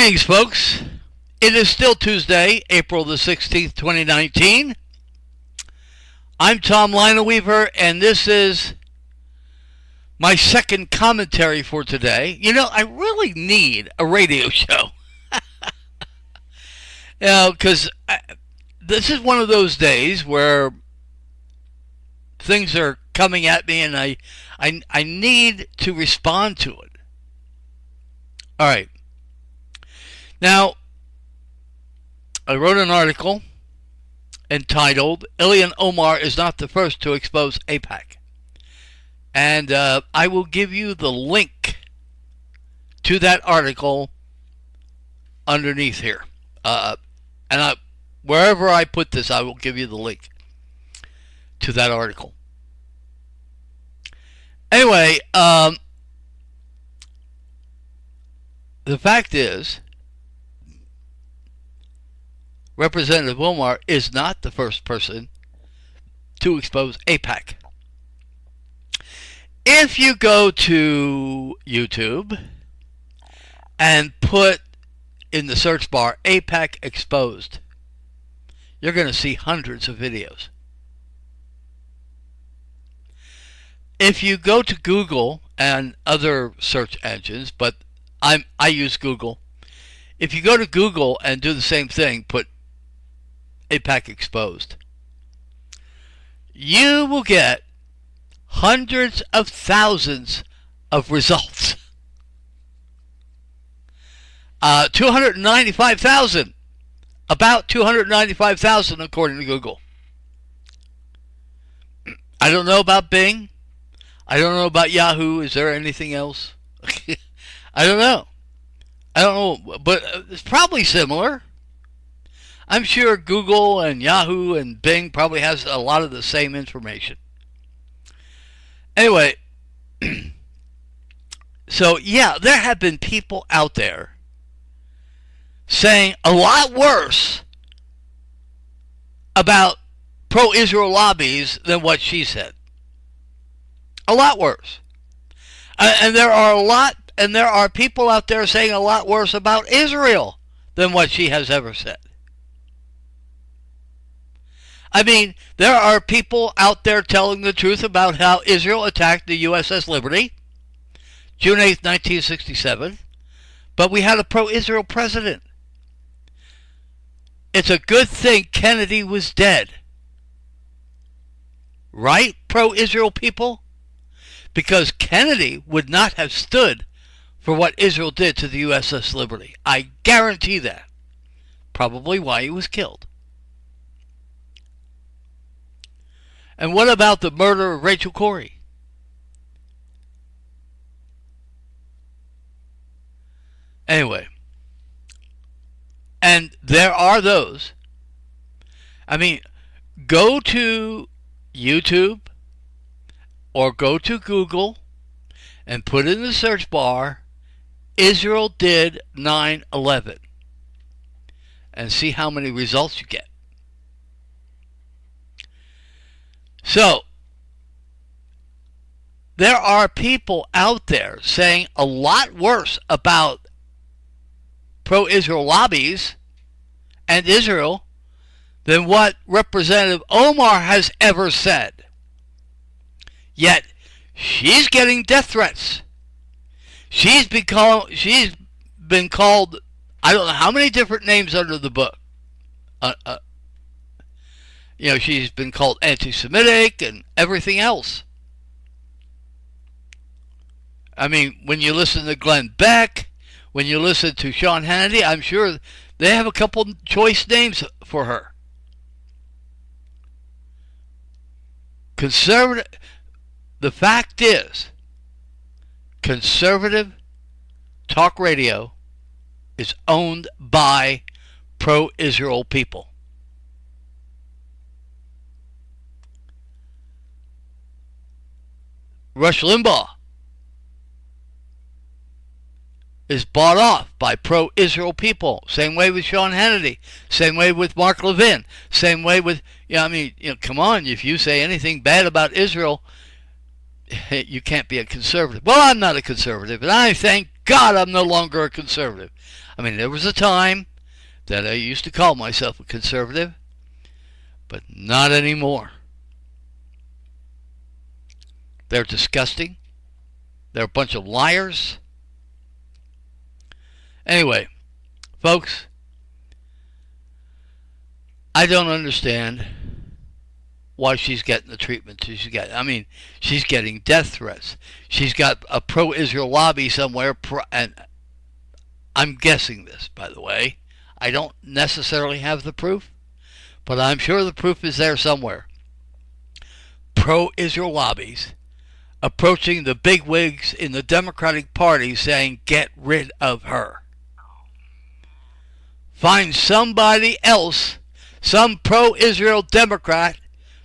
Greetings, folks. It is still Tuesday, April the 16th, 2019. I'm Tom Lineweaver, and this is my second commentary for today. You know, I really need a radio show. Because this is one of those days where things are coming at me, and I need to respond to it. All right. Now, I wrote an article entitled, Ilhan Omar is not the first to expose AIPAC. And I will give you the link to that article underneath here. Wherever I put this, I will give you the link to that article. Anyway, the fact is, Representative Omar is not the first person to expose AIPAC. If you go to YouTube and put in the search bar AIPAC exposed, you're going to see hundreds of videos. If you go to Google and other search engines, but I use Google. If you go to Google and do the same thing, put AIPAC exposed, you will get hundreds of thousands of results. 295,000. About 295,000 according to Google. I don't know about Bing. I don't know about Yahoo. Is there anything else? I don't know. But it's probably similar. I'm sure Google and Yahoo and Bing probably has a lot of the same information. Anyway, so yeah, there have been people out there saying a lot worse about pro-Israel lobbies than what she said. A lot worse. And there are people out there saying a lot worse about Israel than what she has ever said. I mean, there are people out there telling the truth about how Israel attacked the USS Liberty, June 8th, 1967, but we had a pro-Israel president. It's a good thing Kennedy was dead. Right, pro-Israel people? Because Kennedy would not have stood for what Israel did to the USS Liberty. I guarantee that. Probably why he was killed. And what about the murder of Rachel Corrie? Anyway. And there are those. I mean, go to YouTube or go to Google and put in the search bar, Israel did 9/11. And see how many results you get. So, there are people out there saying a lot worse about pro-Israel lobbies and Israel than what Representative Omar has ever said. Yet, she's getting death threats. She's been called, I don't know how many different names under the book. She's been called anti-Semitic and everything else. I mean, when you listen to Glenn Beck, when you listen to Sean Hannity, I'm sure they have a couple choice names for her. Conservative. The fact is, conservative talk radio is owned by pro-Israel people. Rush Limbaugh is bought off by pro-Israel people. Same way with Sean Hannity. Same way with Mark Levin. Same way with, come on, if you say anything bad about Israel, you can't be a conservative. Well, I'm not a conservative, and I thank God, I'm no longer a conservative. I mean, there was a time that I used to call myself a conservative, but not anymore. They're disgusting. They're a bunch of liars. Anyway, folks, I don't understand why she's getting the treatment she's getting. I mean, she's getting death threats. She's got a pro-Israel lobby somewhere, and I'm guessing this, by the way. I don't necessarily have the proof, but I'm sure the proof is there somewhere. Pro-Israel lobbies approaching the bigwigs in the Democratic Party saying, get rid of her. Find somebody else, some pro-Israel Democrat,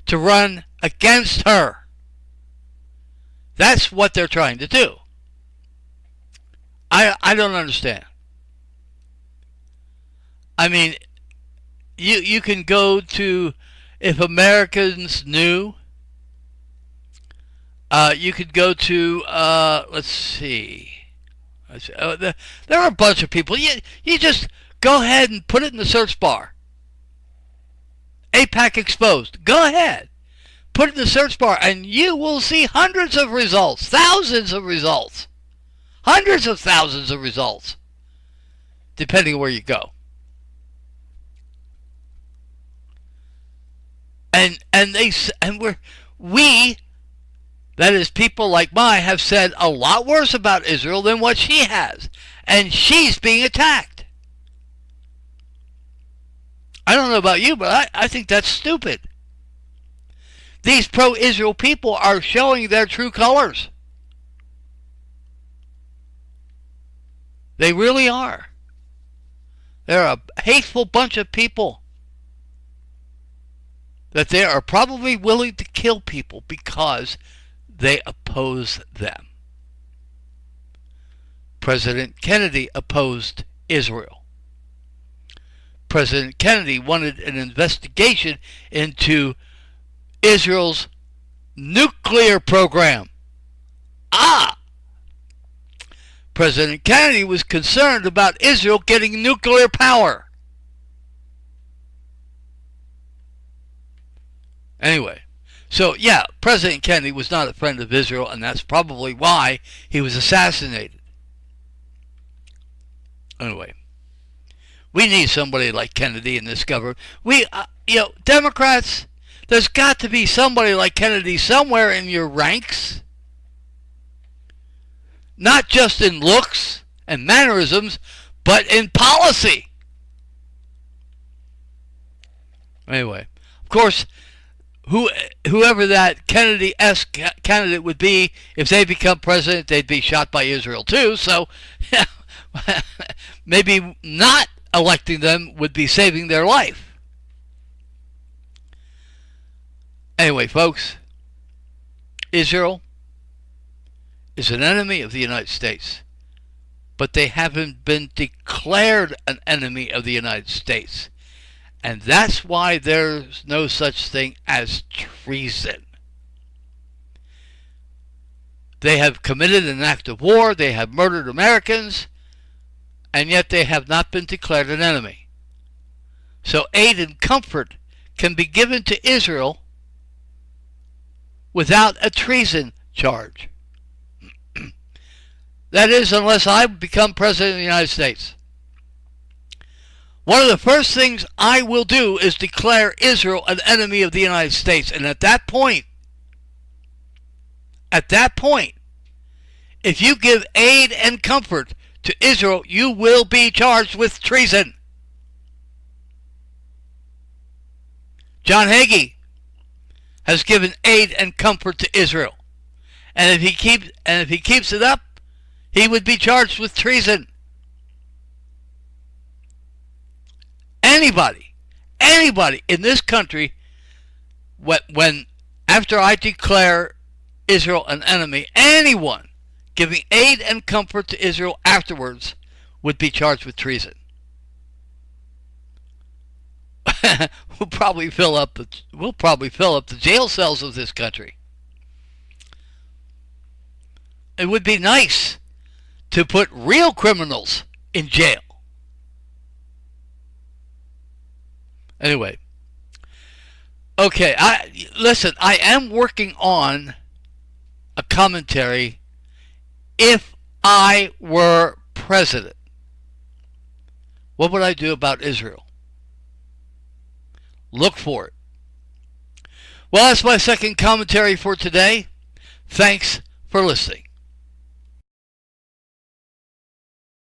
to run against her. That's what they're trying to do. I don't understand. I mean, you can go to, if Americans knew, you could go to, let's see. There are a bunch of people. You just go ahead and put it in the search bar. AIPAC exposed. Go ahead. Put it in the search bar and you will see hundreds of results. Thousands of results. Hundreds of thousands of results. Depending on where you go. And we, that is people like Mai, have said a lot worse about Israel than what she has. And she's being attacked. I don't know about you, but I think that's stupid. These pro-Israel people are showing their true colors. They really are. They're a hateful bunch of people that they are probably willing to kill people because they oppose them. President Kennedy opposed Israel. President Kennedy wanted an investigation into Israel's nuclear program. President Kennedy was concerned about Israel getting nuclear power. Anyway, so yeah, President Kennedy was not a friend of Israel, and that's probably why he was assassinated. Anyway, we need somebody like Kennedy in this government. Democrats, there's got to be somebody like Kennedy somewhere in your ranks. Not just in looks and mannerisms, but in policy. Anyway, of course, whoever that Kennedy-esque candidate would be, if they become president, they'd be shot by Israel too. So maybe not electing them would be saving their life. Anyway, folks, Israel is an enemy of the United States, but they haven't been declared an enemy of the United States. And that's why there's no such thing as treason. They have committed an act of war, they have murdered Americans, and yet they have not been declared an enemy. So aid and comfort can be given to Israel without a treason charge. That is, unless I become president of the United States. One of the first things I will do is declare Israel an enemy of the United States. And at that point, if you give aid and comfort to Israel, you will be charged with treason. John Hagee has given aid and comfort to Israel. And if he keeps it up, he would be charged with treason. Anybody in this country, when after I declare Israel an enemy, anyone giving aid and comfort to Israel afterwards would be charged with treason. We'll probably fill up the jail cells of this country. It would be nice to put real criminals in jail. Anyway, okay, listen, I am working on a commentary. If I were president, what would I do about Israel? Look for it. Well, that's my second commentary for today. Thanks for listening.